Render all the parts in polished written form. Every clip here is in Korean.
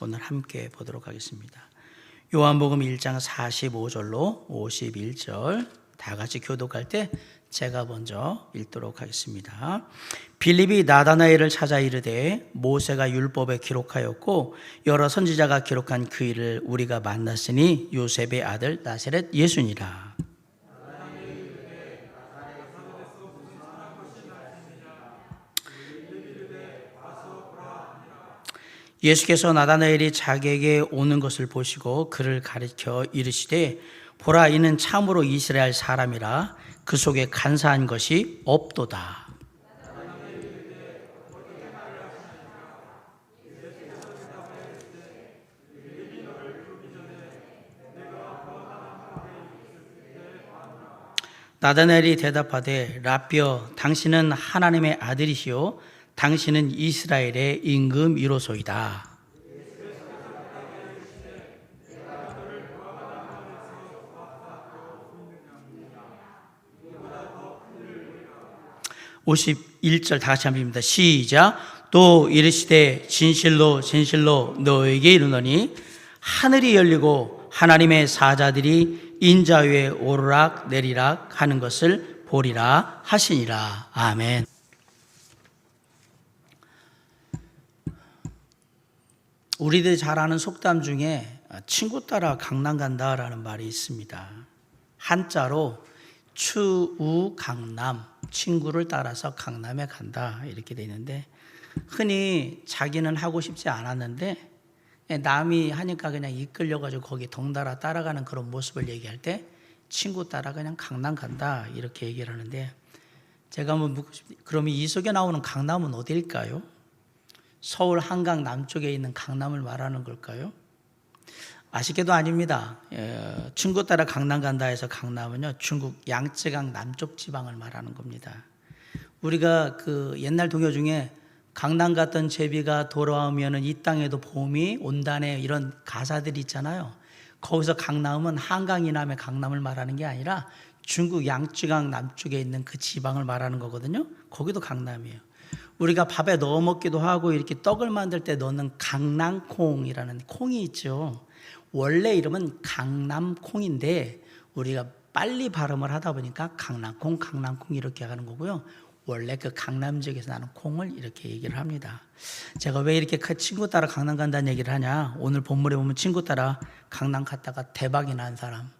오늘 함께 보도록 하겠습니다. 요한복음 1장 45절로 51절 다 같이 교독할 때 제가 먼저 읽도록 하겠습니다. 빌립이 나다나엘을 찾아 이르되 모세가 율법에 기록하였고 여러 선지자가 기록한 그 일을 우리가 만났으니 요셉의 아들 나사렛 예수니라. 예수께서 나다나엘이 자기에게 오는 것을 보시고 그를 가리켜 이르시되 보라, 이는 참으로 이스라엘 사람이라 그 속에 간사한 것이 없도다. 나다나엘이 대답하되 라삐여, 당신은 하나님의 아들이시요 당신은 이스라엘의 임금이로소이다. 51절 다 같이 한번 읽습니다. 시작. 또 이르시되 진실로 진실로 너에게 이르노니 하늘이 열리고 하나님의 사자들이 인자 위에 오르락 내리락 하는 것을 보리라 하시니라. 아멘. 우리들이 잘 아는 속담 중에 친구 따라 강남 간다라는 말이 있습니다. 한자로 추우강남, 친구를 따라서 강남에 간다 이렇게 돼 있는데, 흔히 자기는 하고 싶지 않았는데 남이 하니까 그냥 이끌려가지고 거기 덩달아 따라가는 그런 모습을 얘기할 때 친구 따라 그냥 강남 간다 이렇게 얘기를 하는데, 제가 한번 묻고 싶어요. 그러면 이 속에 나오는 강남은 어디일까요? 서울 한강 남쪽에 있는 강남을 말하는 걸까요? 아쉽게도 아닙니다. 친구 따라 강남 간다 해서 강남은요, 중국 양쯔강 남쪽 지방을 말하는 겁니다. 우리가 그 옛날 동요 중에 강남 갔던 제비가 돌아오면은 이 땅에도 봄이 온다네 이런 가사들이 있잖아요. 거기서 강남은 한강 이남의 강남을 말하는 게 아니라 중국 양쯔강 남쪽에 있는 그 지방을 말하는 거거든요. 거기도 강남이에요. 우리가 밥에 넣어 먹기도 하고 이렇게 떡을 만들 때 넣는 강낭콩이라는 콩이 있죠. 원래 이름은 강남콩인데 우리가 빨리 발음을 하다 보니까 강낭콩 이렇게 하는 거고요. 원래 그 강남 지역에서 나는 콩을 이렇게 얘기를 합니다. 제가 왜 이렇게 친구 따라 강남 간다는 얘기를 하냐, 오늘 본문에 보면 친구 따라 강남 갔다가 대박이 난 사람,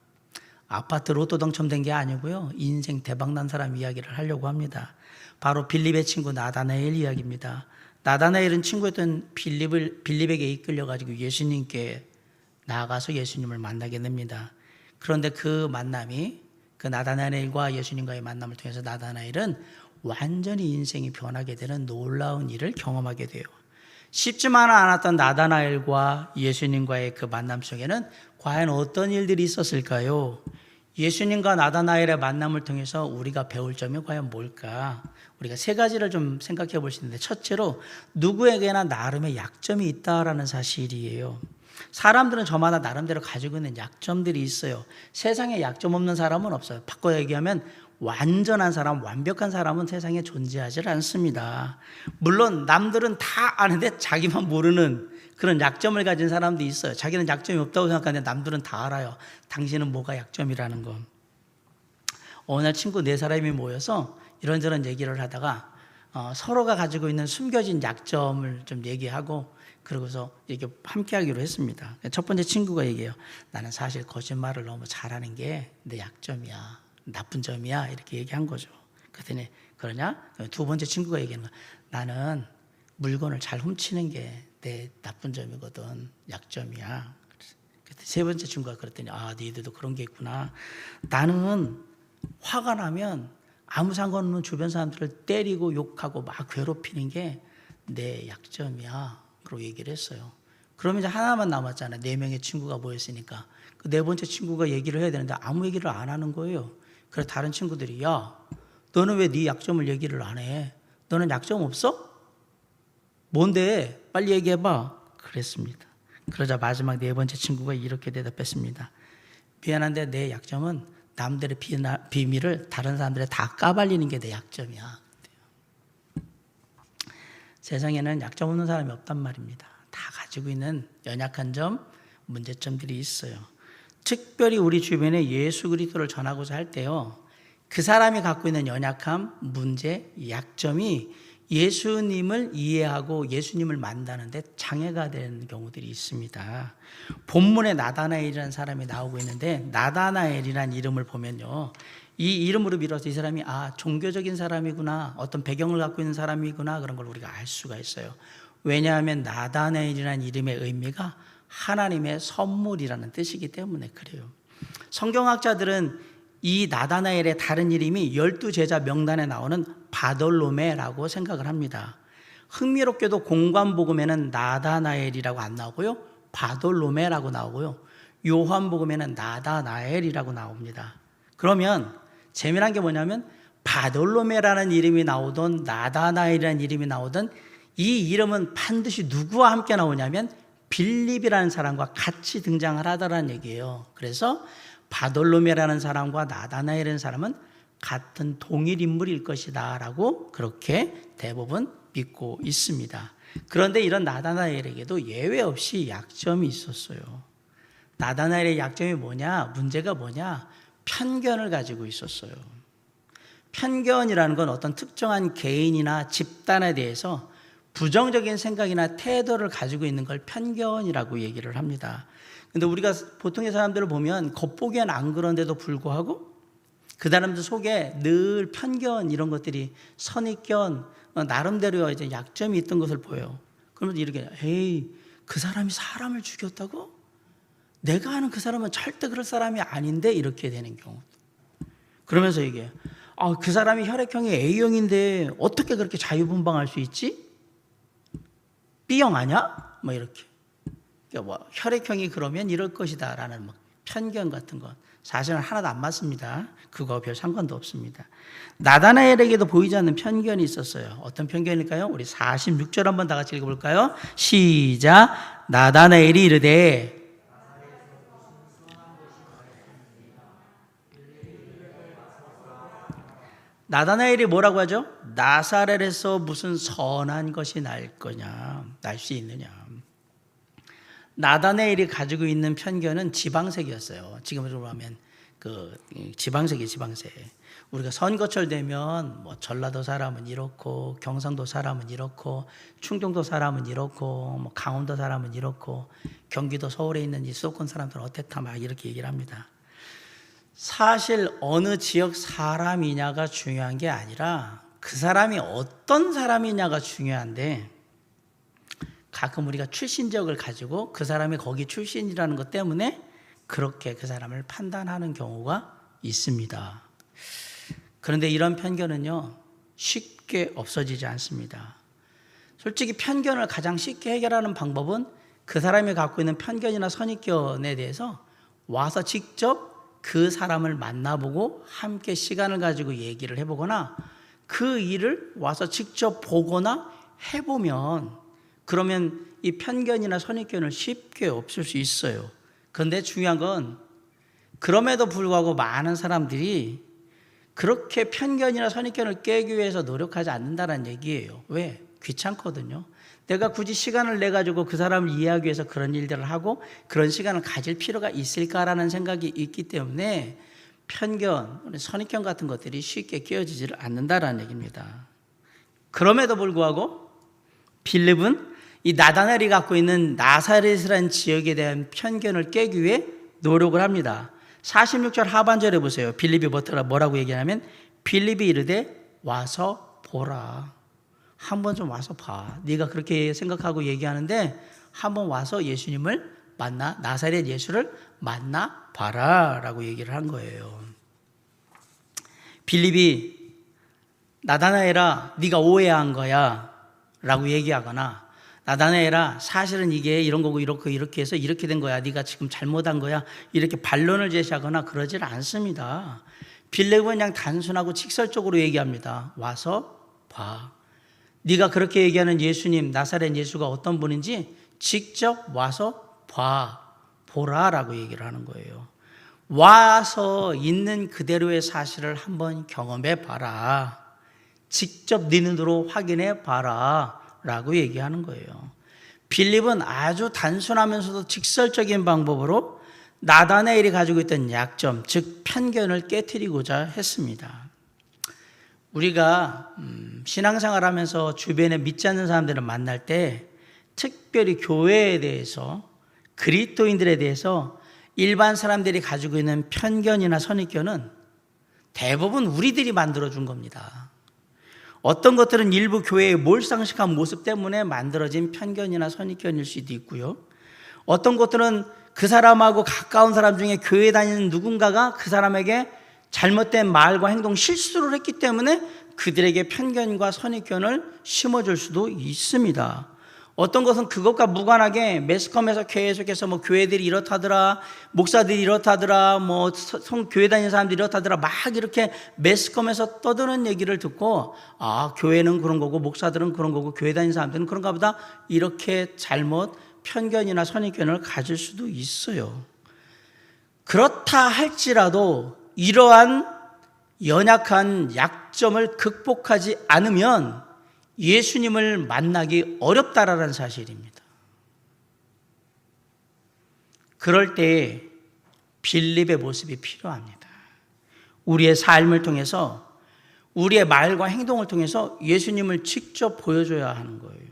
아파트 로또 당첨된 게 아니고요, 인생 대박 난 사람 이야기를 하려고 합니다. 바로 빌립의 친구 나다나엘 이야기입니다. 나다나엘은 친구였던 빌립에게 이끌려가지고 예수님께 나아가서 예수님을 만나게 됩니다. 그런데 그 만남이, 그 나다나엘과 예수님과의 만남을 통해서 나다나엘은 완전히 인생이 변하게 되는 놀라운 일을 경험하게 돼요. 쉽지만은 않았던 나다나엘과 예수님과의 그 만남 속에는 과연 어떤 일들이 있었을까요? 예수님과 나다나엘의 만남을 통해서 우리가 배울 점이 과연 뭘까? 우리가 세 가지를 좀 생각해 볼 수 있는데, 첫째로 누구에게나 나름의 약점이 있다라는 사실이에요. 사람들은 저마다 나름대로 가지고 있는 약점들이 있어요. 세상에 약점 없는 사람은 없어요. 바꿔 얘기하면 완전한 사람, 완벽한 사람은 세상에 존재하지 않습니다. 물론 남들은 다 아는데 자기만 모르는 그런 약점을 가진 사람도 있어요. 자기는 약점이 없다고 생각하는데 남들은 다 알아요. 당신은 뭐가 약점이라는 거. 어느 날 친구 4사람이 모여서 이런저런 얘기를 하다가 서로가 가지고 있는 숨겨진 약점을 좀 얘기하고, 그러고서 이렇게 함께 하기로 했습니다. 첫 번째 친구가 얘기해요. 나는 사실 거짓말을 너무 잘하는 게 내 약점이야, 나쁜 점이야, 이렇게 얘기한 거죠. 그랬더니 그러냐? 두 번째 친구가 얘기하는 거야. 나는 물건을 잘 훔치는 게 내 나쁜 점이거든, 약점이야. 세 번째 친구가 그랬더니 너희들도 그런 게 있구나. 나는 화가 나면 아무 상관없는 주변 사람들을 때리고 욕하고 막 괴롭히는 게 내 약점이야, 그러고 얘기를 했어요. 그러면 이제 하나만 남았잖아요. 4명의 친구가 모였으니까 그 4번째 친구가 얘기를 해야 되는데 아무 얘기를 안 하는 거예요. 그래서 다른 친구들이, 야, 너는 왜 네 약점을 얘기를 안 해? 너는 약점 없어? 뭔데? 빨리 얘기해봐. 그랬습니다. 그러자 마지막 4번째 친구가 이렇게 대답했습니다. 미안한데 내 약점은 남들의 비밀을 다른 사람들에 다 까발리는 게 내 약점이야. 세상에는 약점 없는 사람이 없단 말입니다. 다 가지고 있는 연약한 점, 문제점들이 있어요. 특별히 우리 주변에 예수 그리스도를 전하고자 할 때요, 그 사람이 갖고 있는 연약함, 문제, 약점이 예수님을 이해하고 예수님을 만나는데 장애가 되는 경우들이 있습니다. 본문에 나다나엘이라는 사람이 나오고 있는데, 나다나엘이라는 이름을 보면요, 이 이름으로 빌어서 이 사람이 종교적인 사람이구나, 어떤 배경을 갖고 있는 사람이구나, 그런 걸 우리가 알 수가 있어요. 왜냐하면 나다나엘이라는 이름의 의미가 하나님의 선물이라는 뜻이기 때문에 그래요. 성경학자들은 이 나다나엘의 다른 이름이 12제자 명단에 나오는 바돌로메라고 생각을 합니다. 흥미롭게도 공관복음에는 나다나엘이라고 안 나오고요, 바돌로메라고 나오고요, 요한복음에는 나다나엘이라고 나옵니다. 그러면 재미난 게 뭐냐면 바돌로메라는 이름이 나오던 나다나엘이라는 이름이 나오던 이 이름은 반드시 누구와 함께 나오냐면 빌립이라는 사람과 같이 등장을 하더라는 얘기예요. 그래서 바돌로메라는 사람과 나다나엘이라는 사람은 같은 동일 인물일 것이다 라고 그렇게 대부분 믿고 있습니다. 그런데 이런 나다나엘에게도 예외 없이 약점이 있었어요. 나다나엘의 약점이 뭐냐? 문제가 뭐냐? 편견을 가지고 있었어요. 편견이라는 건 어떤 특정한 개인이나 집단에 대해서 부정적인 생각이나 태도를 가지고 있는 걸 편견이라고 얘기를 합니다. 근데 우리가 보통의 사람들을 보면 겉보기엔 안 그런데도 불구하고 그 사람들 속에 늘 편견 이런 것들이 선입견, 나름대로 이제 약점이 있던 것을 보여요. 그러면서 이렇게 에이, 그 사람이 사람을 죽였다고? 내가 아는 그 사람은 절대 그럴 사람이 아닌데 이렇게 되는 경우. 그러면서 이게 그 사람이 혈액형이 A형인데 어떻게 그렇게 자유분방할 수 있지? B형 아니야? 뭐 이렇게. 그러니까 뭐 혈액형이 그러면 이럴 것이다 라는 뭐 편견 같은 것. 사실은 하나도 안 맞습니다. 그거 별 상관도 없습니다. 나다나엘에게도 보이지 않는 편견이 있었어요. 어떤 편견일까요? 우리 46절 한번 다 같이 읽어볼까요? 시작. 나다나엘이 이르되 나다나엘이 뭐라고 하죠? 나사렛에서 무슨 선한 것이 날 거냐, 날 수 있느냐. 나다나엘이 가지고 있는 편견은 지방색이었어요. 지금으로 하면 지방색이 지방색. 우리가 선거철 되면 뭐 전라도 사람은 이렇고, 경상도 사람은 이렇고, 충청도 사람은 이렇고, 뭐 강원도 사람은 이렇고, 경기도 서울에 있는 이 수도권 사람들은 어땠다 막 이렇게 얘기를 합니다. 사실 어느 지역 사람이냐가 중요한 게 아니라 그 사람이 어떤 사람이냐가 중요한데, 가끔 우리가 출신 지역을 가지고 그 사람이 거기 출신이라는 것 때문에 그렇게 그 사람을 판단하는 경우가 있습니다. 그런데 이런 편견은요, 쉽게 없어지지 않습니다. 솔직히 편견을 가장 쉽게 해결하는 방법은 그 사람이 갖고 있는 편견이나 선입견에 대해서 와서 직접 그 사람을 만나보고 함께 시간을 가지고 얘기를 해보거나 그 일을 와서 직접 보거나 해보면, 그러면 이 편견이나 선입견을 쉽게 없앨 수 있어요. 그런데 중요한 건 그럼에도 불구하고 많은 사람들이 그렇게 편견이나 선입견을 깨기 위해서 노력하지 않는다는 얘기예요. 왜? 귀찮거든요. 내가 굳이 시간을 내가지고 그 사람을 이해하기 위해서 그런 일들을 하고 그런 시간을 가질 필요가 있을까라는 생각이 있기 때문에 편견, 선입견 같은 것들이 쉽게 깨어지지를 않는다라는 얘기입니다. 그럼에도 불구하고 빌립은 이 나다나엘이 갖고 있는 나사렛이라는 지역에 대한 편견을 깨기 위해 노력을 합니다. 46절 하반절에 보세요. 빌립이 뭐라고 얘기하냐면 빌립이 이르되 와서 보라. 한번 좀 와서 봐. 네가 그렇게 생각하고 얘기하는데 한번 와서 예수님을 만나, 나사렛 예수를 만나 봐라 라고 얘기를 한 거예요. 빌립이 나다나엘아, 네가 오해한 거야 라고 얘기하거나, 나다나엘아, 사실은 이게 이런 거고 이렇게 해서 이렇게 된 거야, 네가 지금 잘못한 거야, 이렇게 반론을 제시하거나 그러질 않습니다. 빌립은 그냥 단순하고 직설적으로 얘기합니다. 와서 봐. 네가 그렇게 얘기하는 예수님, 나사렛 예수가 어떤 분인지 직접 와서 보라라고 얘기를 하는 거예요. 와서 있는 그대로의 사실을 한번 경험해 봐라. 직접 네 눈으로 확인해 봐라 라고 얘기하는 거예요. 빌립은 아주 단순하면서도 직설적인 방법으로 나다나엘이 가지고 있던 약점, 즉 편견을 깨트리고자 했습니다. 우리가 신앙생활하면서 주변에 믿지 않는 사람들을 만날 때 특별히 교회에 대해서, 그리스도인들에 대해서 일반 사람들이 가지고 있는 편견이나 선입견은 대부분 우리들이 만들어준 겁니다. 어떤 것들은 일부 교회의 몰상식한 모습 때문에 만들어진 편견이나 선입견일 수도 있고요. 어떤 것들은 그 사람하고 가까운 사람 중에 교회 다니는 누군가가 그 사람에게 잘못된 말과 행동, 실수를 했기 때문에 그들에게 편견과 선입견을 심어줄 수도 있습니다. 어떤 것은 그것과 무관하게 매스컴에서 계속해서 교회들이 이렇다더라, 목사들이 이렇다더라, 교회 다니는 사람들이 이렇다더라, 막 이렇게 매스컴에서 떠드는 얘기를 듣고, 교회는 그런 거고, 목사들은 그런 거고, 교회 다니는 사람들은 그런가 보다, 이렇게 잘못 편견이나 선입견을 가질 수도 있어요. 그렇다 할지라도 이러한 연약한 약점을 극복하지 않으면 예수님을 만나기 어렵다라는 사실입니다. 그럴 때 빌립의 모습이 필요합니다. 우리의 삶을 통해서, 우리의 말과 행동을 통해서 예수님을 직접 보여줘야 하는 거예요.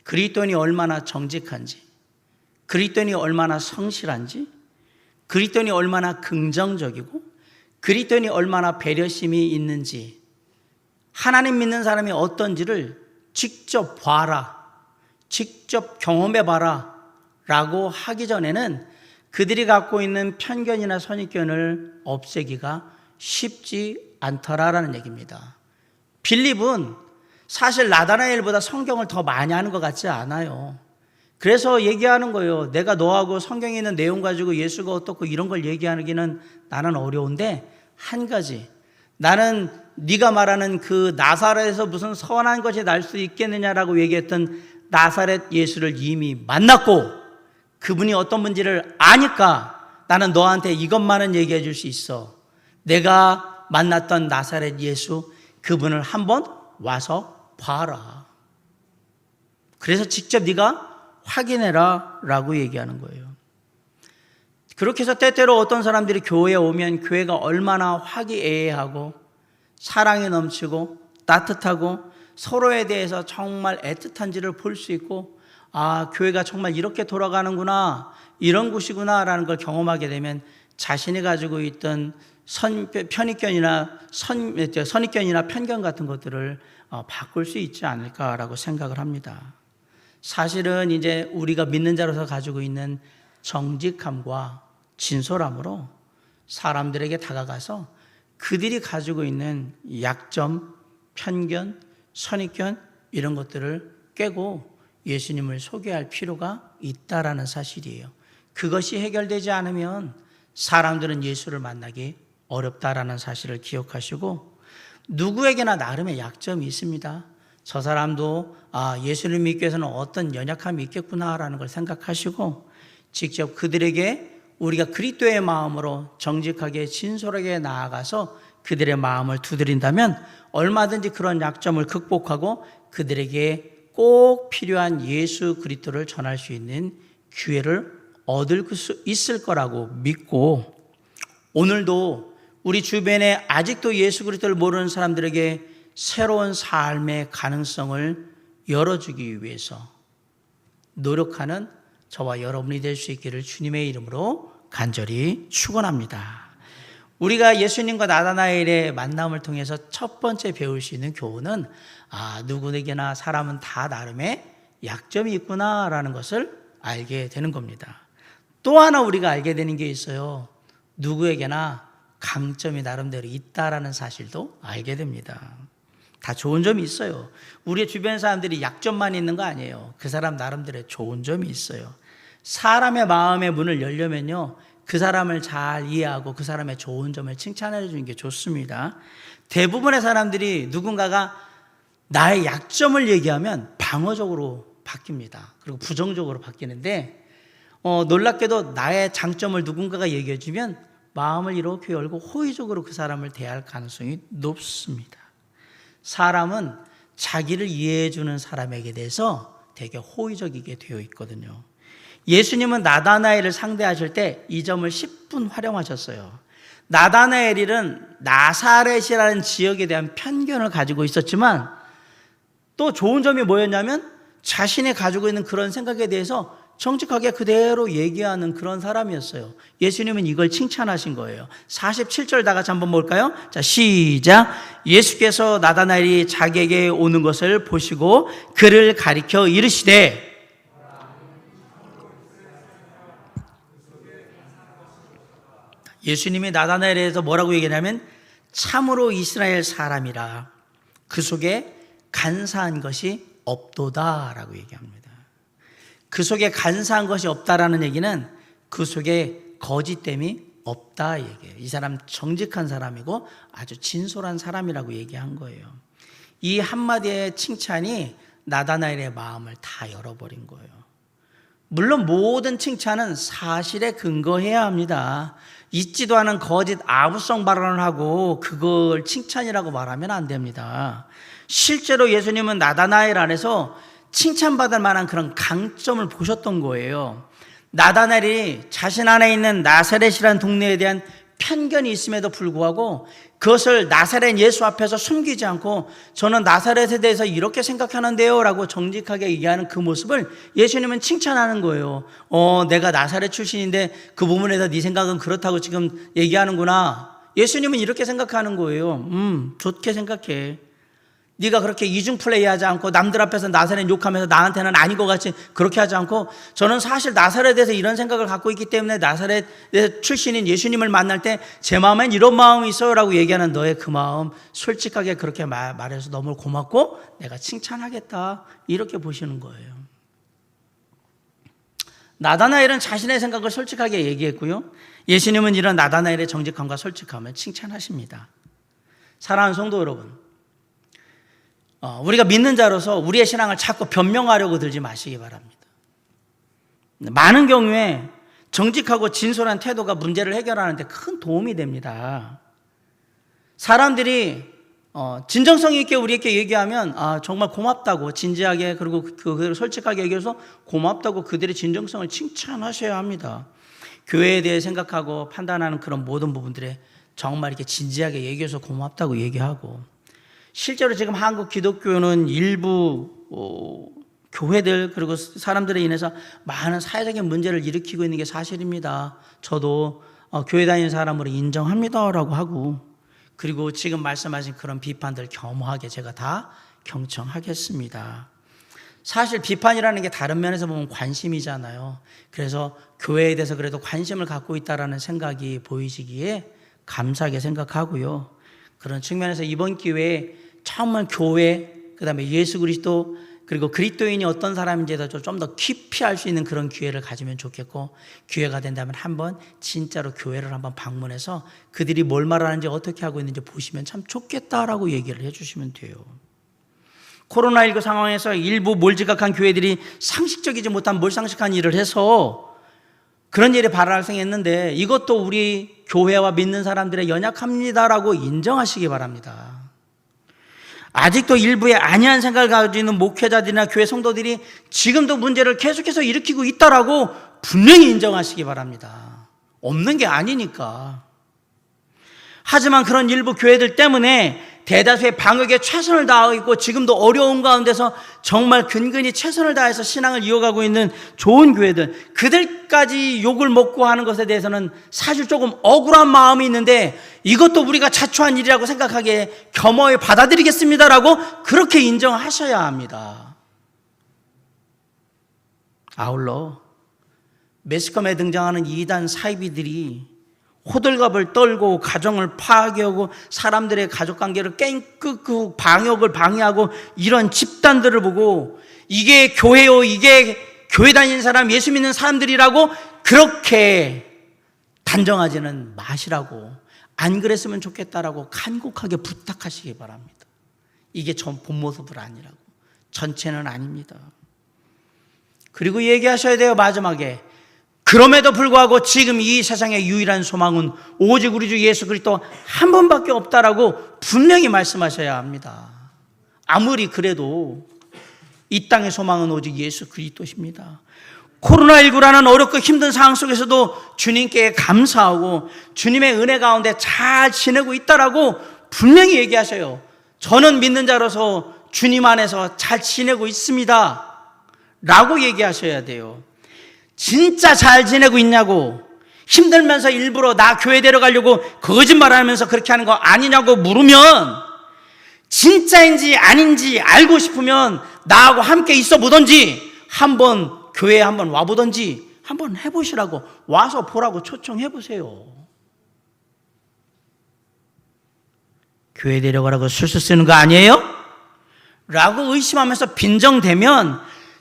그리스도인이 얼마나 정직한지, 그리스도인이 얼마나 성실한지, 그리스도인이 얼마나 긍정적이고, 그리스도인이 얼마나 배려심이 있는지, 하나님 믿는 사람이 어떤지를 직접 봐라, 직접 경험해봐라 라고 하기 전에는 그들이 갖고 있는 편견이나 선입견을 없애기가 쉽지 않더라라는 얘기입니다. 빌립은 사실 나다나엘보다 성경을 더 많이 아는 것 같지 않아요. 그래서 얘기하는 거예요. 내가 너하고 성경에 있는 내용 가지고 예수가 어떻고 이런 걸 얘기하기는 나는 어려운데, 한 가지, 나는 네가 말하는 그 나사렛에서 무슨 선한 것이 날 수 있겠느냐라고 얘기했던 나사렛 예수를 이미 만났고 그분이 어떤 분인지를 아니까 나는 너한테 이것만은 얘기해 줄 수 있어. 내가 만났던 나사렛 예수, 그분을 한번 와서 봐라. 그래서 직접 네가 확인해라 라고 얘기하는 거예요. 그렇게 해서 때때로 어떤 사람들이 교회에 오면 교회가 얼마나 화기애애하고 사랑이 넘치고 따뜻하고 서로에 대해서 정말 애틋한지를 볼 수 있고, 교회가 정말 이렇게 돌아가는구나, 이런 곳이구나 라는 걸 경험하게 되면 자신이 가지고 있던 선입견이나 편견 같은 것들을 바꿀 수 있지 않을까라고 생각을 합니다. 사실은 이제 우리가 믿는 자로서 가지고 있는 정직함과 진솔함으로 사람들에게 다가가서 그들이 가지고 있는 약점, 편견, 선입견 이런 것들을 깨고 예수님을 소개할 필요가 있다라는 사실이에요. 그것이 해결되지 않으면 사람들은 예수를 만나기 어렵다라는 사실을 기억하시고, 누구에게나 나름의 약점이 있습니다. 저 사람도 예수를 믿기 위해서는 어떤 연약함이 있겠구나라는 걸 생각하시고 직접 그들에게 우리가 그리스도의 마음으로 정직하게 진솔하게 나아가서 그들의 마음을 두드린다면 얼마든지 그런 약점을 극복하고 그들에게 꼭 필요한 예수 그리스도를 전할 수 있는 기회를 얻을 수 있을 거라고 믿고, 오늘도 우리 주변에 아직도 예수 그리스도를 모르는 사람들에게 새로운 삶의 가능성을 열어주기 위해서 노력하는 저와 여러분이 될 수 있기를 주님의 이름으로 간절히 축원합니다. 우리가 예수님과 나다나엘의 만남을 통해서 첫 번째 배울 수 있는 교훈은 누구에게나 사람은 다 나름의 약점이 있구나라는 것을 알게 되는 겁니다. 또 하나 우리가 알게 되는 게 있어요. 누구에게나 강점이 나름대로 있다라는 사실도 알게 됩니다. 다 좋은 점이 있어요. 우리의 주변 사람들이 약점만 있는 거 아니에요. 그 사람 나름대로의 좋은 점이 있어요. 사람의 마음의 문을 열려면요, 그 사람을 잘 이해하고 그 사람의 좋은 점을 칭찬해 주는 게 좋습니다. 대부분의 사람들이 누군가가 나의 약점을 얘기하면 방어적으로 바뀝니다. 그리고 부정적으로 바뀌는데, 놀랍게도 나의 장점을 누군가가 얘기해 주면 마음을 이렇게 열고 호의적으로 그 사람을 대할 가능성이 높습니다. 사람은 자기를 이해해 주는 사람에게 대해서 되게 호의적이게 되어 있거든요. 예수님은 나다나엘을 상대하실 때 이 점을 10분 활용하셨어요. 나다나엘은 나사렛이라는 지역에 대한 편견을 가지고 있었지만 또 좋은 점이 뭐였냐면 자신이 가지고 있는 그런 생각에 대해서 정직하게 그대로 얘기하는 그런 사람이었어요. 예수님은 이걸 칭찬하신 거예요. 47절 다 같이 한번 볼까요? 자, 시작. 예수께서 나다나엘이 자기에게 오는 것을 보시고 그를 가리켜 이르시되, 예수님이 나다나엘에 대해서 뭐라고 얘기하냐면 참으로 이스라엘 사람이라 그 속에 간사한 것이 없도다라고 얘기합니다. 그 속에 간사한 것이 없다라는 얘기는 그 속에 거짓됨이 없다 얘기예요. 이 사람 정직한 사람이고 아주 진솔한 사람이라고 얘기한 거예요. 이 한마디의 칭찬이 나다나엘의 마음을 다 열어버린 거예요. 물론 모든 칭찬은 사실에 근거해야 합니다. 있지도 않은 거짓 아부성 발언을 하고 그걸 칭찬이라고 말하면 안 됩니다. 실제로 예수님은 나다나엘 안에서 칭찬받을 만한 그런 강점을 보셨던 거예요. 나다나엘이 자신 안에 있는 나사렛이라는 동네에 대한 편견이 있음에도 불구하고 그것을 나사렛 예수 앞에서 숨기지 않고 저는 나사렛에 대해서 이렇게 생각하는데요 라고 정직하게 얘기하는 그 모습을 예수님은 칭찬하는 거예요. 내가 나사렛 출신인데 그 부분에서 네 생각은 그렇다고 지금 얘기하는구나. 예수님은 이렇게 생각하는 거예요. 좋게 생각해. 네가 그렇게 이중 플레이하지 않고 남들 앞에서 나사렛 욕하면서 나한테는 아닌 것 같이 그렇게 하지 않고 저는 사실 나사렛에 대해서 이런 생각을 갖고 있기 때문에 나사렛 출신인 예수님을 만날 때 제 마음엔 이런 마음이 있어요 라고 얘기하는 너의 그 마음 솔직하게 그렇게 말해서 너무 고맙고 내가 칭찬하겠다 이렇게 보시는 거예요. 나다나엘은 자신의 생각을 솔직하게 얘기했고요. 예수님은 이런 나다나엘의 정직함과 솔직함을 칭찬하십니다. 사랑하는 성도 여러분, 우리가 믿는 자로서 우리의 신앙을 자꾸 변명하려고 들지 마시기 바랍니다. 많은 경우에 정직하고 진솔한 태도가 문제를 해결하는 데 큰 도움이 됩니다. 사람들이 진정성 있게 우리에게 얘기하면 정말 고맙다고 진지하게 그리고 그대로 솔직하게 얘기해서 고맙다고 그들의 진정성을 칭찬하셔야 합니다. 교회에 대해 생각하고 판단하는 그런 모든 부분들에 정말 이렇게 진지하게 얘기해서 고맙다고 얘기하고, 실제로 지금 한국 기독교는 일부 교회들 그리고 사람들에 인해서 많은 사회적인 문제를 일으키고 있는 게 사실입니다. 저도 교회 다니는 사람으로 인정합니다라고 하고, 그리고 지금 말씀하신 그런 비판들 겸허하게 제가 다 경청하겠습니다. 사실 비판이라는 게 다른 면에서 보면 관심이잖아요. 그래서 교회에 대해서 그래도 관심을 갖고 있다라는 생각이 보이시기에 감사하게 생각하고요. 그런 측면에서 이번 기회에 정말 교회, 그 다음에 예수 그리스도, 그리고 그리스도인이 어떤 사람인지에 대해서 좀 더 깊이 알 수 있는 그런 기회를 가지면 좋겠고, 기회가 된다면 한번 진짜로 교회를 한번 방문해서 그들이 뭘 말하는지 어떻게 하고 있는지 보시면 참 좋겠다라고 얘기를 해주시면 돼요. 코로나19 상황에서 일부 몰지각한 교회들이 상식적이지 못한 몰상식한 일을 해서 그런 일이 발생했는데 이것도 우리 교회와 믿는 사람들의 연약합니다라고 인정하시기 바랍니다. 아직도 일부의 안이한 생각을 가지고 있는 목회자들이나 교회 성도들이 지금도 문제를 계속해서 일으키고 있다라고 분명히 인정하시기 바랍니다. 없는 게 아니니까. 하지만 그런 일부 교회들 때문에 대다수의 방역에 최선을 다하고 있고 지금도 어려운 가운데서 정말 근근히 최선을 다해서 신앙을 이어가고 있는 좋은 교회들, 그들까지 욕을 먹고 하는 것에 대해서는 사실 조금 억울한 마음이 있는데 이것도 우리가 자초한 일이라고 생각하기에 겸허히 받아들이겠습니다라고 그렇게 인정하셔야 합니다. 아울러 매스컴에 등장하는 이단 사이비들이 호들갑을 떨고 가정을 파괴하고 사람들의 가족관계를 끊고 방역을 방해하고 이런 집단들을 보고 이게 교회요, 이게 교회 다니는 사람, 예수 믿는 사람들이라고 그렇게 단정하지는 마시라고, 안 그랬으면 좋겠다라고 간곡하게 부탁하시기 바랍니다. 이게 전 본 모습은 아니라고, 전체는 아닙니다. 그리고 얘기하셔야 돼요. 마지막에 그럼에도 불구하고 지금 이 세상의 유일한 소망은 오직 우리 주 예수 그리스도 한 분밖에 없다라고 분명히 말씀하셔야 합니다. 아무리 그래도 이 땅의 소망은 오직 예수 그리스도십니다. 코로나19라는 어렵고 힘든 상황 속에서도 주님께 감사하고 주님의 은혜 가운데 잘 지내고 있다라고 분명히 얘기하셔요. 저는 믿는 자로서 주님 안에서 잘 지내고 있습니다 라고 얘기하셔야 돼요. 진짜 잘 지내고 있냐고, 힘들면서 일부러 나 교회 데려가려고 거짓말하면서 그렇게 하는 거 아니냐고 물으면, 진짜인지 아닌지 알고 싶으면 나하고 함께 있어 보던지, 한번 교회에 한번 와보던지 한번 해보시라고, 와서 보라고 초청해보세요. 교회 데려가라고 술술 쓰는 거 아니에요? 라고 의심하면서 빈정대면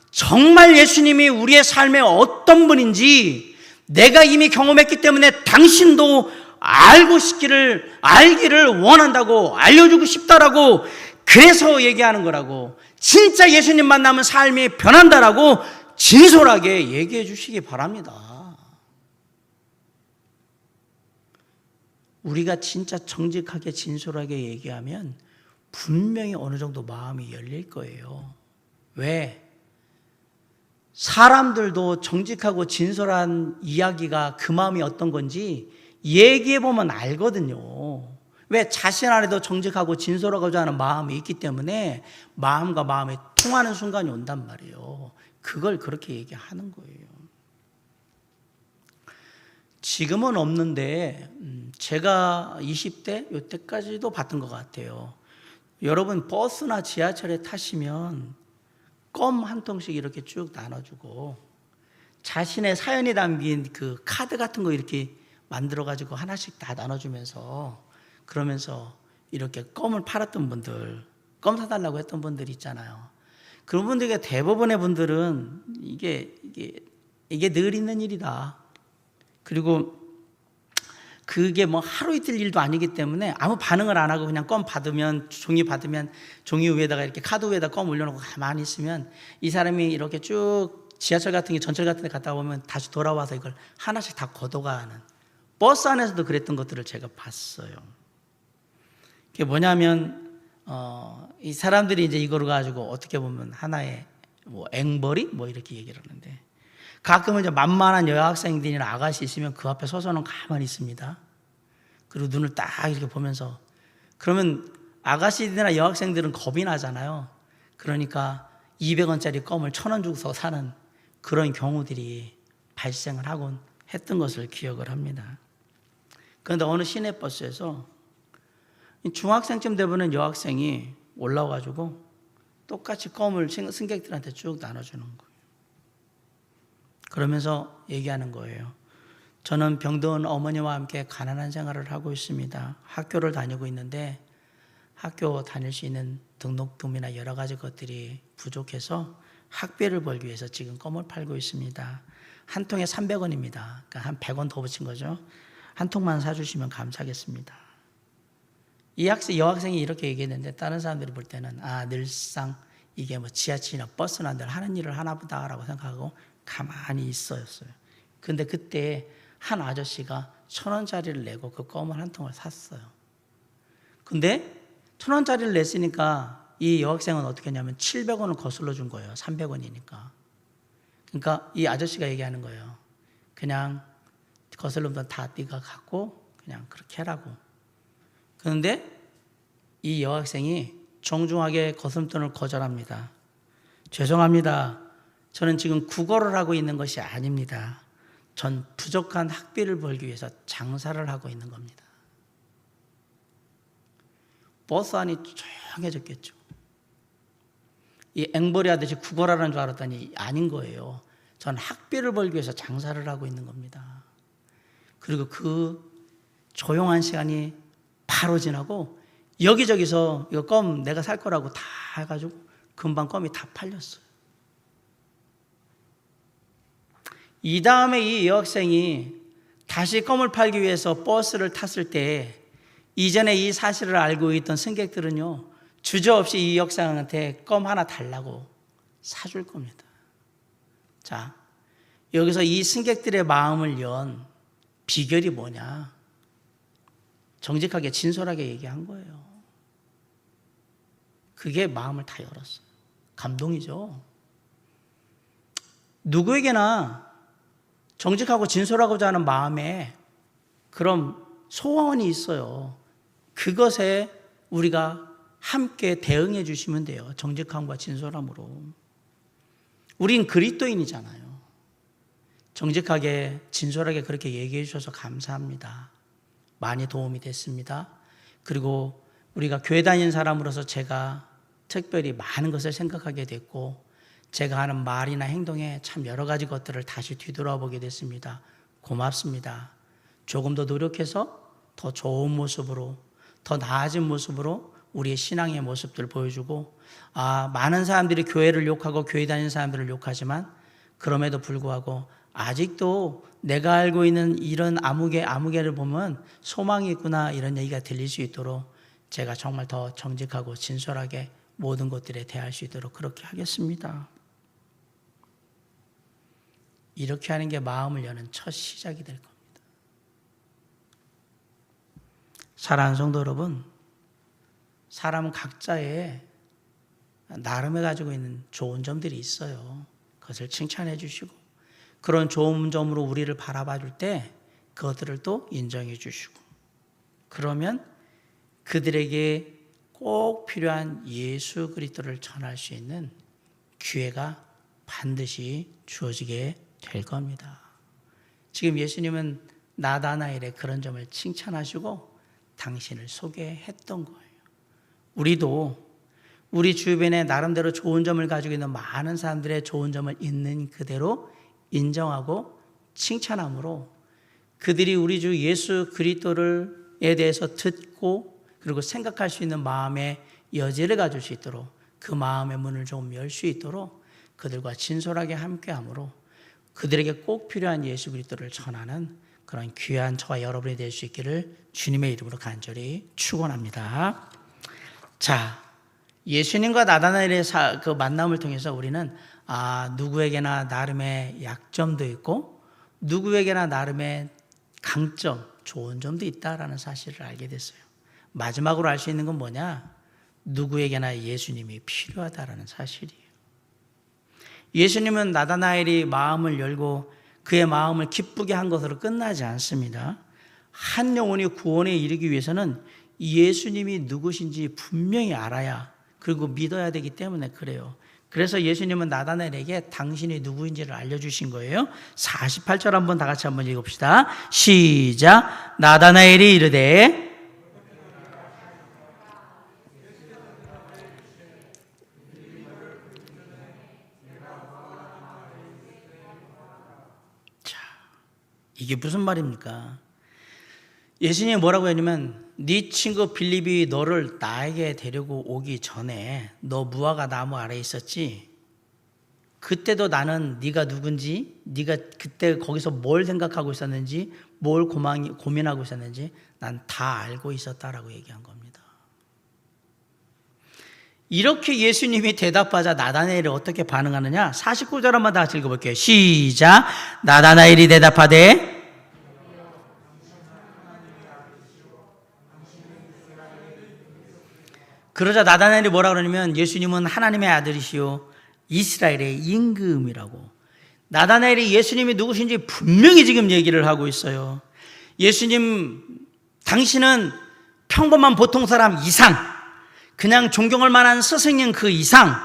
정말 예수님이 우리의 삶에 어떤 분인지 내가 이미 경험했기 때문에 당신도 알기를 원한다고, 알려주고 싶다라고, 그래서 얘기하는 거라고, 진짜 예수님 만나면 삶이 변한다라고 진솔하게 얘기해 주시기 바랍니다. 우리가 진짜 정직하게 진솔하게 얘기하면 분명히 어느 정도 마음이 열릴 거예요. 왜? 사람들도 정직하고 진솔한 이야기가 그 마음이 어떤 건지 얘기해보면 알거든요. 왜? 자신 안에도 정직하고 진솔하고자 하는 마음이 있기 때문에 마음과 마음이 통하는 순간이 온단 말이에요. 그걸 그렇게 얘기하는 거예요. 지금은 없는데 제가 20대 이때까지도 봤던 것 같아요. 여러분 버스나 지하철에 타시면 껌 한 통씩 이렇게 쭉 나눠주고 자신의 사연이 담긴 그 카드 같은 거 이렇게 만들어가지고 하나씩 다 나눠주면서, 그러면서 이렇게 껌을 팔았던 분들, 껌 사달라고 했던 분들 있잖아요. 그런 분들에게 대부분의 분들은 이게 늘 있는 일이다. 그리고 그게 뭐 하루 이틀 일도 아니기 때문에 아무 반응을 안 하고 그냥 껌 받으면, 종이 받으면 종이 위에다가 이렇게 카드 위에다 껌 올려놓고 가만히 있으면 이 사람이 이렇게 쭉 지하철 같은 게, 전철 같은 데 갔다 오면 다시 돌아와서 이걸 하나씩 다 걷어가는, 버스 안에서도 그랬던 것들을 제가 봤어요. 그게 뭐냐면 이 사람들이 이제 이거를 가지고 어떻게 보면 하나의 뭐 앵벌이 뭐 이렇게 얘기를 하는데, 가끔은 이제 만만한 여학생들이나 아가씨 있으면 그 앞에 서서는 가만히 있습니다. 그리고 눈을 딱 이렇게 보면서, 그러면 아가씨들이나 여학생들은 겁이 나잖아요. 그러니까 200원짜리 껌을 1,000원 주고서 사는 그런 경우들이 발생을 하곤 했던 것을 기억을 합니다. 그런데 어느 시내버스에서 중학생쯤 되보는 여학생이 올라와가지고 똑같이 껌을 승객들한테 쭉 나눠주는 거예요. 그러면서 얘기하는 거예요. 저는 병든 어머니와 함께 가난한 생활을 하고 있습니다. 학교를 다니고 있는데 학교 다닐 수 있는 등록금이나 여러 가지 것들이 부족해서 학비를 벌기 위해서 지금 껌을 팔고 있습니다. 한 통에 300원입니다. 그러니까 한 100원 더 붙인 거죠. 한 통만 사주시면 감사하겠습니다. 이 여학생이 이렇게 얘기했는데 다른 사람들이 볼 때는 늘상 이게 뭐 지하철이나 버스나 늘 하는 일을 하나 보다라고 생각하고 가만히 있었어요. 근데 그때 한 아저씨가 1,000원짜리를 내고 그 껌을 한 통을 샀어요. 근데 1,000원짜리를 냈으니까 이 여학생은 어떻게 했냐면 700원을 거슬러 준 거예요. 300원이니까. 그러니까 이 아저씨가 얘기하는 거예요. 그냥 거슬러 돈 다 네가 갖고 그냥 그렇게 하라고. 그런데 이 여학생이 정중하게 거스름돈을 거절합니다. 죄송합니다. 저는 지금 국어를 하고 있는 것이 아닙니다. 전 부족한 학비를 벌기 위해서 장사를 하고 있는 겁니다. 버스 안이 조용해졌겠죠. 이 앵벌이 하듯이 국어라는 줄 알았더니 아닌 거예요. 전 학비를 벌기 위해서 장사를 하고 있는 겁니다. 그리고 그 조용한 시간이 바로 지나고 여기저기서 이거 껌 내가 살 거라고 다 해가지고 금방 껌이 다 팔렸어요. 이 다음에 이 여학생이 다시 껌을 팔기 위해서 버스를 탔을 때 이전에 이 사실을 알고 있던 승객들은요, 주저없이 이 여학생한테 껌 하나 달라고 사줄 겁니다. 자, 여기서 이 승객들의 마음을 연 비결이 뭐냐? 정직하게 진솔하게 얘기한 거예요. 그게 마음을 다 열었어요. 감동이죠. 누구에게나 정직하고 진솔하고자 하는 마음에 그런 소원이 있어요. 그것에 우리가 함께 대응해 주시면 돼요. 정직함과 진솔함으로. 우린 그리스도인이잖아요. 정직하게 진솔하게 그렇게 얘기해 주셔서 감사합니다. 많이 도움이 됐습니다. 그리고 우리가 교회 다니는 사람으로서 제가 특별히 많은 것을 생각하게 됐고 제가 하는 말이나 행동에 참 여러 가지 것들을 다시 뒤돌아보게 됐습니다. 고맙습니다. 조금 더 노력해서 더 좋은 모습으로, 더 나아진 모습으로 우리의 신앙의 모습들을 보여주고, 많은 사람들이 교회를 욕하고 교회 다니는 사람들을 욕하지만 그럼에도 불구하고 아직도 내가 알고 있는 이런 아무개를 보면 소망이 있구나, 이런 얘기가 들릴 수 있도록 제가 정말 더 정직하고 진솔하게 모든 것들에 대할 수 있도록 그렇게 하겠습니다. 이렇게 하는 게 마음을 여는 첫 시작이 될 겁니다. 사랑하는 성도 여러분, 사람은 각자의 나름에 가지고 있는 좋은 점들이 있어요. 그것을 칭찬해 주시고 그런 좋은 점으로 우리를 바라봐 줄 때 그것들을 또 인정해 주시고, 그러면 그들에게 꼭 필요한 예수 그리스도를 전할 수 있는 기회가 반드시 주어지게 될 겁니다. 지금 예수님은 나다나엘의 그런 점을 칭찬하시고 당신을 소개했던 거예요. 우리도 우리 주변에 나름대로 좋은 점을 가지고 있는 많은 사람들의 좋은 점을 있는 그대로 인정하고 칭찬함으로 그들이 우리 주 예수 그리스도에 대해서 듣고 그리고 생각할 수 있는 마음의 여지를 가질 수 있도록, 그 마음의 문을 좀 열 수 있도록 그들과 진솔하게 함께함으로 그들에게 꼭 필요한 예수 그리스도를 전하는 그런 귀한 저와 여러분이 될 수 있기를 주님의 이름으로 간절히 축원합니다. 자, 예수님과 나다나엘의 그 만남을 통해서 우리는 누구에게나 나름의 약점도 있고 누구에게나 나름의 강점, 좋은 점도 있다라는 사실을 알게 됐어요. 마지막으로 알 수 있는 건 뭐냐? 누구에게나 예수님이 필요하다라는 사실이에요. 예수님은 나다나엘이 마음을 열고 그의 마음을 기쁘게 한 것으로 끝나지 않습니다. 한 영혼이 구원에 이르기 위해서는 예수님이 누구신지 분명히 알아야, 그리고 믿어야 되기 때문에 그래요. 그래서 예수님은 나다나엘에게 당신이 누구인지를 알려주신 거예요. 48절 한번 다 같이 한번 읽읍시다. 시작. 나다나엘이 이르되 이게 무슨 말입니까? 예수님이 뭐라고 했냐면 네 친구 빌립이 너를 나에게 데리고 오기 전에 너 무화과 나무 아래에 있었지? 그때도 나는 네가 누군지, 네가 그때 거기서 뭘 생각하고 있었는지, 뭘 고민하고 있었는지 난 다 알고 있었다라고 얘기한 겁니다. 이렇게 예수님이 대답하자 나다나엘이 어떻게 반응하느냐? 49절 한번 다 같이 읽어볼게요. 시작. 나다나엘이 대답하되 그러자 나다나엘이 뭐라 그러냐면 예수님은 하나님의 아들이시오 이스라엘의 임금이라고. 나다나엘이 예수님이 누구신지 분명히 지금 얘기를 하고 있어요. 예수님, 당신은 평범한 보통 사람 이상, 그냥 존경할 만한 스승님 그 이상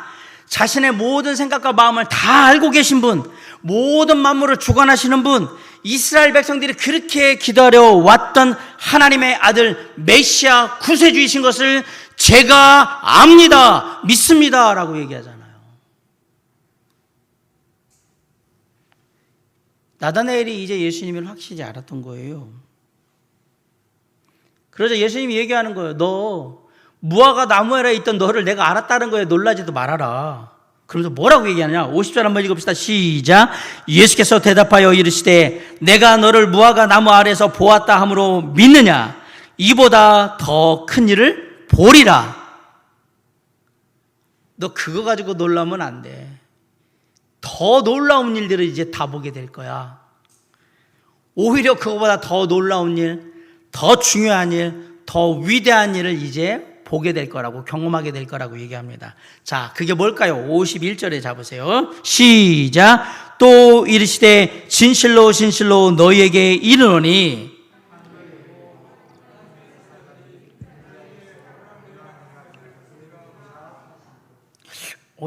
자신의 모든 생각과 마음을 다 알고 계신 분, 모든 만물을 주관하시는 분, 이스라엘 백성들이 그렇게 기다려 왔던 하나님의 아들 메시아 구세주이신 것을 제가 압니다, 믿습니다 라고 얘기하잖아요. 나다나엘이 이제 예수님을 확실히 알았던 거예요. 그러자 예수님이 얘기하는 거예요. 너 무화과 나무 아래에 있던 너를 내가 알았다는 거에 놀라지도 말아라. 그러면서 뭐라고 얘기하느냐? 50절 한번 읽읍시다. 시작. 예수께서 대답하여 이르시되 내가 너를 무화과 나무 아래에서 보았다 함으로 믿느냐? 이보다 더 큰 일을 보리라. 너 그거 가지고 놀라면 안 돼. 더 놀라운 일들을 이제 다 보게 될 거야. 오히려 그거보다 더 놀라운 일, 더 중요한 일, 더 위대한 일을 이제 보게 될 거라고, 경험하게 될 거라고 얘기합니다. 자, 그게 뭘까요? 51절에 잡으세요. 시작. 또 이르시되 진실로 진실로 너희에게 이르노니.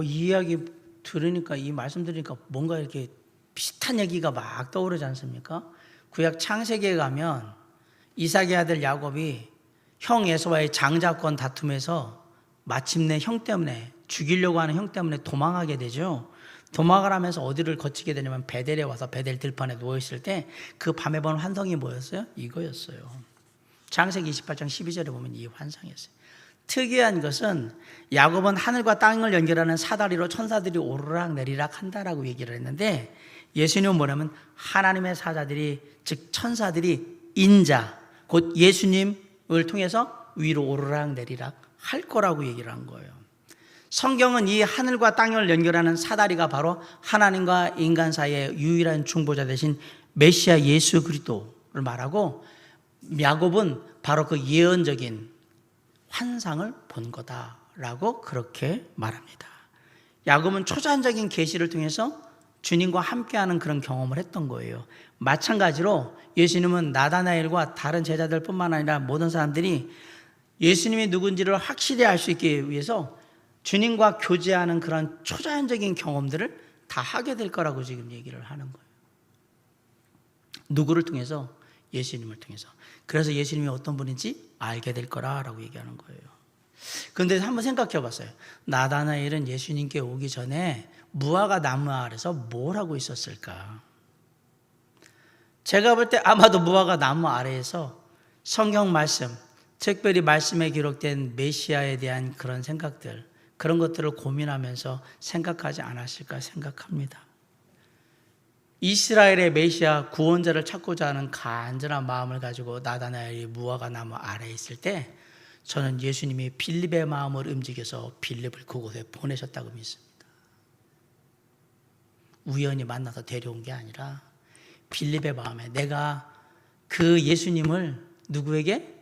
이 이야기 들으니까, 이 말씀 들으니까 뭔가 이렇게 비슷한 얘기가 막 떠오르지 않습니까? 구약 창세기에 가면 이삭의 아들 야곱이 형 에서와의 장자권 다툼에서 마침내 형 때문에, 죽이려고 하는 형 때문에 도망하게 되죠. 도망을 하면서 어디를 거치게 되냐면 베델에 와서 베델 들판에 누워있을 때 그 밤에 본 환상이 뭐였어요? 이거였어요. 창세기 28장 12절에 보면 이 환상이었어요. 특이한 것은 야곱은 하늘과 땅을 연결하는 사다리로 천사들이 오르락 내리락 한다라고 얘기를 했는데, 예수님은 뭐냐면 하나님의 사자들이, 즉 천사들이 인자, 곧 예수님을 통해서 위로 오르락 내리락 할 거라고 얘기를 한 거예요. 성경은 이 하늘과 땅을 연결하는 사다리가 바로 하나님과 인간 사이의 유일한 중보자 되신 메시아 예수 그리스도를 말하고, 야곱은 바로 그 예언적인 환상을 본 거다라고 그렇게 말합니다. 야곱은 초자연적인 계시를 통해서 주님과 함께하는 그런 경험을 했던 거예요. 마찬가지로 예수님은 나다나엘과 다른 제자들뿐만 아니라 모든 사람들이 예수님이 누군지를 확실히 알 수 있기 위해서 주님과 교제하는 그런 초자연적인 경험들을 다 하게 될 거라고 지금 얘기를 하는 거예요. 누구를 통해서? 예수님을 통해서. 그래서 예수님이 어떤 분인지 알게 될 거라고 얘기하는 거예요. 그런데 한번 생각해 봤어요. 나다나엘은 예수님께 오기 전에 무화과 나무 아래서 뭘 하고 있었을까? 제가 볼 때 아마도 무화과 나무 아래에서 성경 말씀, 특별히 말씀에 기록된 메시아에 대한 그런 생각들, 그런 것들을 고민하면서 생각하지 않았을까 생각합니다. 이스라엘의 메시아 구원자를 찾고자 하는 간절한 마음을 가지고 나다나엘이 무화과 나무 아래에 있을 때, 저는 예수님이 빌립의 마음을 움직여서 빌립을 그곳에 보내셨다고 믿습니다. 우연히 만나서 데려온 게 아니라 빌립의 마음에, 내가 그 예수님을 누구에게?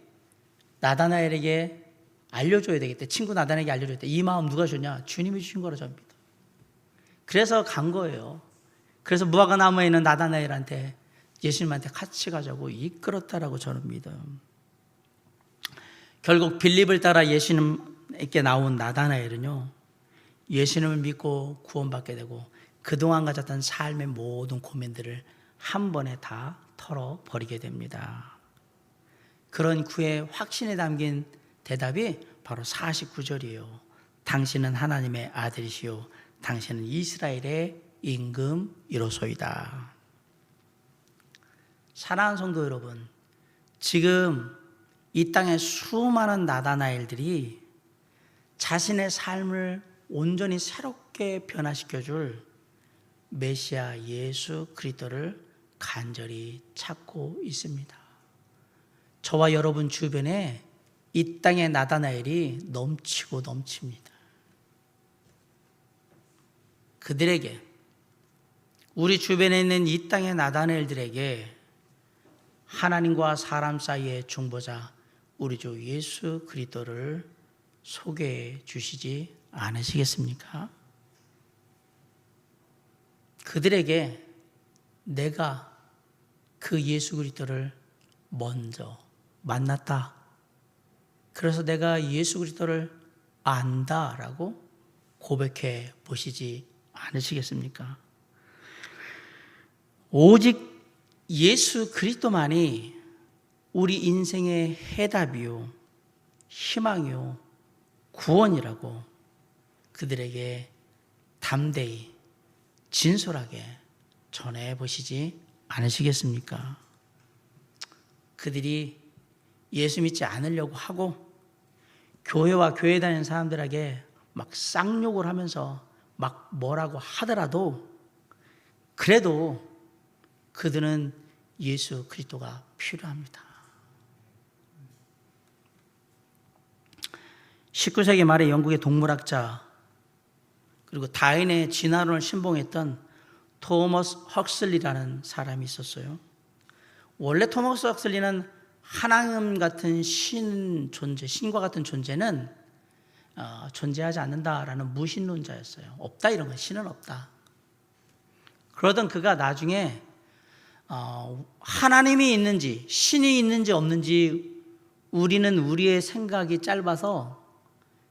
나다나엘에게 알려줘야 되겠다. 친구 나다나엘에게 알려줘야 되겠다. 이 마음 누가 주냐? 주님이 주신 거라 저는 믿어요. 그래서 간 거예요. 그래서 무화과 나무에 있는 나다나엘한테, 예수님한테 같이 가자고 이끌었다라고 저는 믿어요. 결국 빌립을 따라 예수님께 나온 나다나엘은요, 예수님을 믿고 구원받게 되고 그동안 가졌던 삶의 모든 고민들을 한 번에 다 털어버리게 됩니다. 그런 그의 확신에 담긴 대답이 바로 49절이에요. 당신은 하나님의 아들이시요 당신은 이스라엘의 임금이로소이다. 사랑하는 성도 여러분, 지금 이 땅의 수많은 나다나엘들이 자신의 삶을 온전히 새롭게 변화시켜줄 메시아 예수 그리스도를 간절히 찾고 있습니다. 저와 여러분 주변에 이 땅의 나다나엘이 넘치고 넘칩니다. 그들에게, 우리 주변에 있는 이 땅의 나다나엘들에게 하나님과 사람 사이의 중보자 우리 주 예수 그리스도를 소개해 주시지 않으시겠습니까? 그들에게 내가 그 예수 그리스도를 먼저 만났다. 그래서 내가 예수 그리스도를 안다라고 고백해 보시지 않으시겠습니까? 오직 예수 그리스도만이 우리 인생의 해답이요, 희망이요, 구원이라고 그들에게 담대히 진솔하게 전해 보시지 않으시겠습니까? 그들이 예수 믿지 않으려고 하고 교회와 교회 다니는 사람들에게 막 쌍욕을 하면서 막 뭐라고 하더라도, 그래도 그들은 예수 그리스도가 필요합니다. 19세기 말에 영국의 동물학자 그리고 다윈의 진화론을 신봉했던 토머스 헉슬리라는 사람이 있었어요. 원래 토머스 헉슬리는 하나님 같은 신과 같은 존재는 존재하지 않는다라는 무신론자였어요. 없다, 이런 건 신은 없다. 그러던 그가 나중에 하나님이 있는지 신이 있는지 없는지 우리는 우리의 생각이 짧아서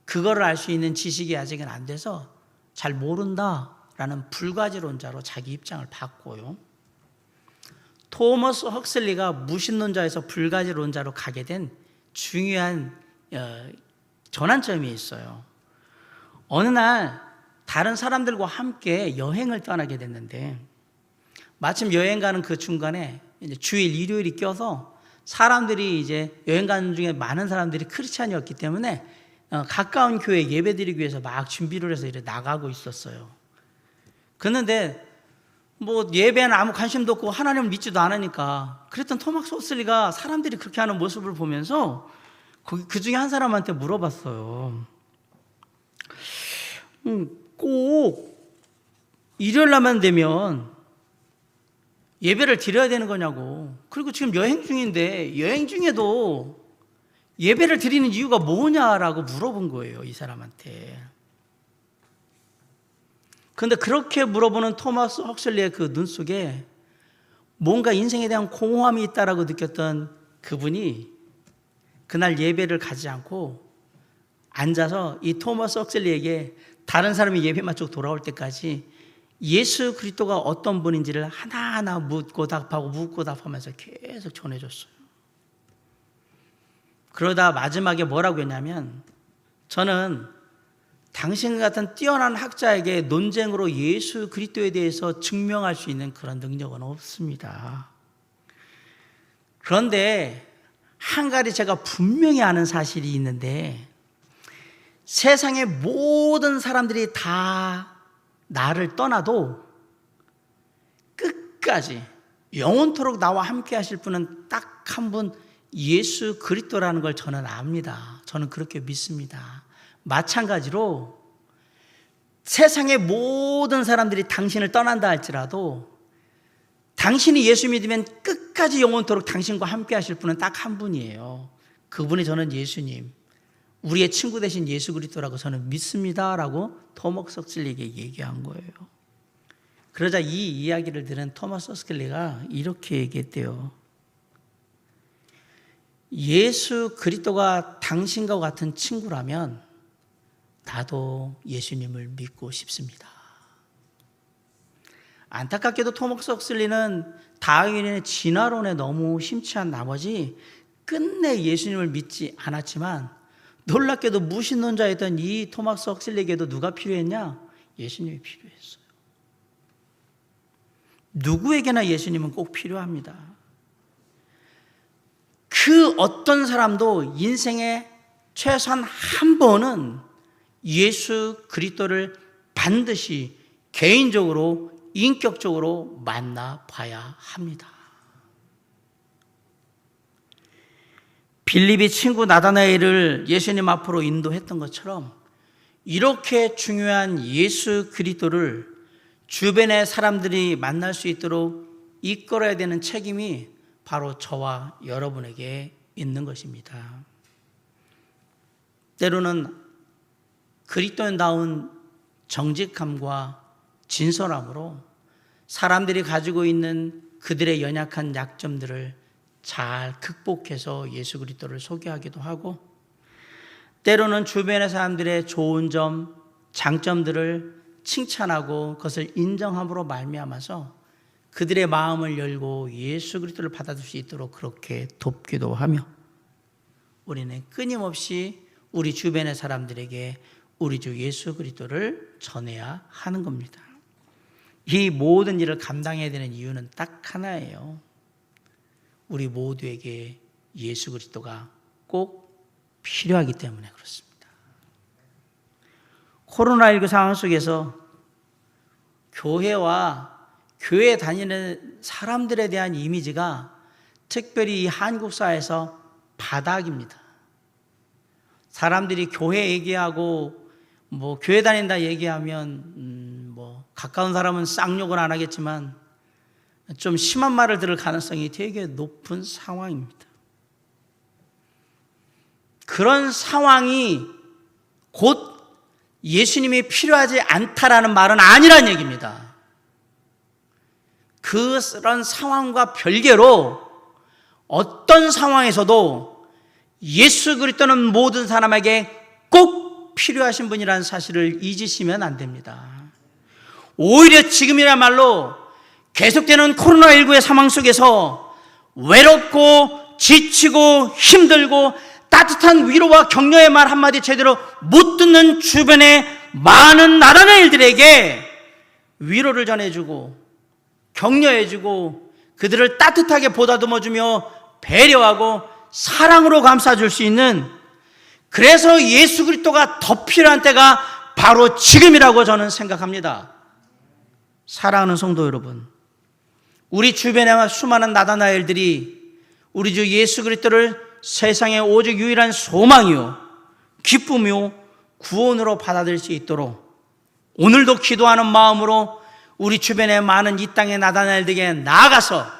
그거를 알 수 있는 지식이 아직은 안 돼서 잘 모른다라는 불가지론자로 자기 입장을 바꿔요. 토머스 헉슬리가 무신론자에서 불가지론자로 가게 된 중요한 전환점이 있어요. 어느 날 다른 사람들과 함께 여행을 떠나게 됐는데 마침 여행 가는 그 중간에 이제 주일 일요일이 껴서 사람들이 이제 여행 가는 중에 많은 사람들이 크리스찬이었기 때문에 가까운 교회 예배드리기 위해서 막 준비를 해서 이렇게 나가고 있었어요. 그런데 뭐 예배는 아무 관심도 없고 하나님을 믿지도 않으니까 그랬던 토마스 헉슬리가 사람들이 그렇게 하는 모습을 보면서 그 중에 한 사람한테 물어봤어요. 꼭 일요일날만 되면 예배를 드려야 되는 거냐고. 그리고 지금 여행 중인데 여행 중에도 예배를 드리는 이유가 뭐냐라고 물어본 거예요, 이 사람한테. 그런데 그렇게 물어보는 토마스 헉슬리의 그 눈 속에 뭔가 인생에 대한 공허함이 있다라고 느꼈던 그분이 그날 예배를 가지 않고 앉아서 이 토마스 헉슬리에게 다른 사람이 예배 마치고 돌아올 때까지 예수 그리스도가 어떤 분인지를 하나하나 묻고 답하고 묻고 답하면서 계속 전해줬어요. 그러다 마지막에 뭐라고 했냐면, 저는 당신 같은 뛰어난 학자에게 논쟁으로 예수 그리스도에 대해서 증명할 수 있는 그런 능력은 없습니다. 그런데 한 가지 제가 분명히 아는 사실이 있는데, 세상의 모든 사람들이 다 나를 떠나도 끝까지 영원토록 나와 함께 하실 분은 딱 한 분, 예수 그리스도라는 걸 저는 압니다. 저는 그렇게 믿습니다. 마찬가지로 세상의 모든 사람들이 당신을 떠난다 할지라도 당신이 예수 믿으면 끝까지 영원토록 당신과 함께 하실 분은 딱 한 분이에요. 그분이 저는 예수님, 우리의 친구 되신 예수 그리스도라고 저는 믿습니다라고 토마스 헉슬리에게 얘기한 거예요. 그러자 이 이야기를 들은 토마스 헉슬리가 이렇게 얘기했대요. 예수 그리스도가 당신과 같은 친구라면 나도 예수님을 믿고 싶습니다. 안타깝게도 토마스 헉슬리는 다윈의 진화론에 너무 심취한 나머지 끝내 예수님을 믿지 않았지만, 놀랍게도 무신론자였던 이 토마스 헉슬리에게도 누가 필요했냐? 예수님이 필요했어요. 누구에게나 예수님은 꼭 필요합니다. 그 어떤 사람도 인생에 최소한 한 번은 예수 그리스도를 반드시 개인적으로 인격적으로 만나봐야 합니다. 빌립이 친구 나다나엘을 예수님 앞으로 인도했던 것처럼 이렇게 중요한 예수 그리스도를 주변의 사람들이 만날 수 있도록 이끌어야 되는 책임이 바로 저와 여러분에게 있는 것입니다. 때로는 그리스도인다운 정직함과 진솔함으로 사람들이 가지고 있는 그들의 연약한 약점들을 잘 극복해서 예수 그리스도를 소개하기도 하고, 때로는 주변의 사람들의 좋은 점, 장점들을 칭찬하고 그것을 인정함으로 말미암아서 그들의 마음을 열고 예수 그리스도를 받아들일 수 있도록 그렇게 돕기도 하며, 우리는 끊임없이 우리 주변의 사람들에게 우리 주 예수 그리스도를 전해야 하는 겁니다. 이 모든 일을 감당해야 되는 이유는 딱 하나예요. 우리 모두에게 예수 그리스도가 꼭 필요하기 때문에 그렇습니다. 코로나19 상황 속에서 교회와 교회 다니는 사람들에 대한 이미지가 특별히 이 한국 사회에서 바닥입니다. 사람들이 교회 얘기하고 교회 다닌다 얘기하면 가까운 사람은 쌍욕은 안 하겠지만 좀 심한 말을 들을 가능성이 되게 높은 상황입니다. 그런 상황이 곧 예수님이 필요하지 않다라는 말은 아니란 얘기입니다. 그런 상황과 별개로 어떤 상황에서도 예수 그리스도는 모든 사람에게 꼭 필요하신 분이라는 사실을 잊으시면 안 됩니다. 오히려 지금이야말로 계속되는 코로나19의 상황 속에서 외롭고 지치고 힘들고 따뜻한 위로와 격려의 말 한마디 제대로 못 듣는 주변의 많은 나라의 일들에게 위로를 전해주고 격려해주고 그들을 따뜻하게 보다듬어주며 배려하고 사랑으로 감싸줄 수 있는, 그래서 예수 그리스도가 더 필요한 때가 바로 지금이라고 저는 생각합니다. 사랑하는 성도 여러분, 우리 주변의 수많은 나다나엘들이 우리 주 예수 그리스도를 세상의 오직 유일한 소망이요 기쁨이요 구원으로 받아들일 수 있도록 오늘도 기도하는 마음으로 우리 주변의 많은 이 땅의 나다나엘들에게 나아가서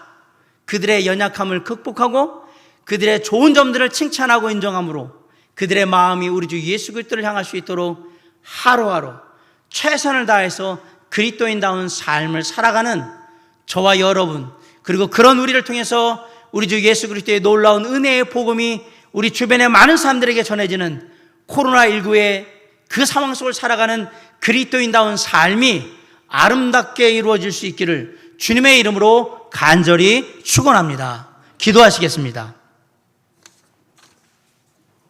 그들의 연약함을 극복하고 그들의 좋은 점들을 칭찬하고 인정함으로 그들의 마음이 우리 주 예수 그리스도를 향할 수 있도록 하루하루 최선을 다해서 그리스도인다운 삶을 살아가는 저와 여러분, 그리고 그런 우리를 통해서 우리 주 예수 그리스도의 놀라운 은혜의 복음이 우리 주변의 많은 사람들에게 전해지는 코로나19의 그 상황 속을 살아가는 그리스도인다운 삶이 아름답게 이루어질 수 있기를 주님의 이름으로 간절히 축원합니다. 기도하시겠습니다.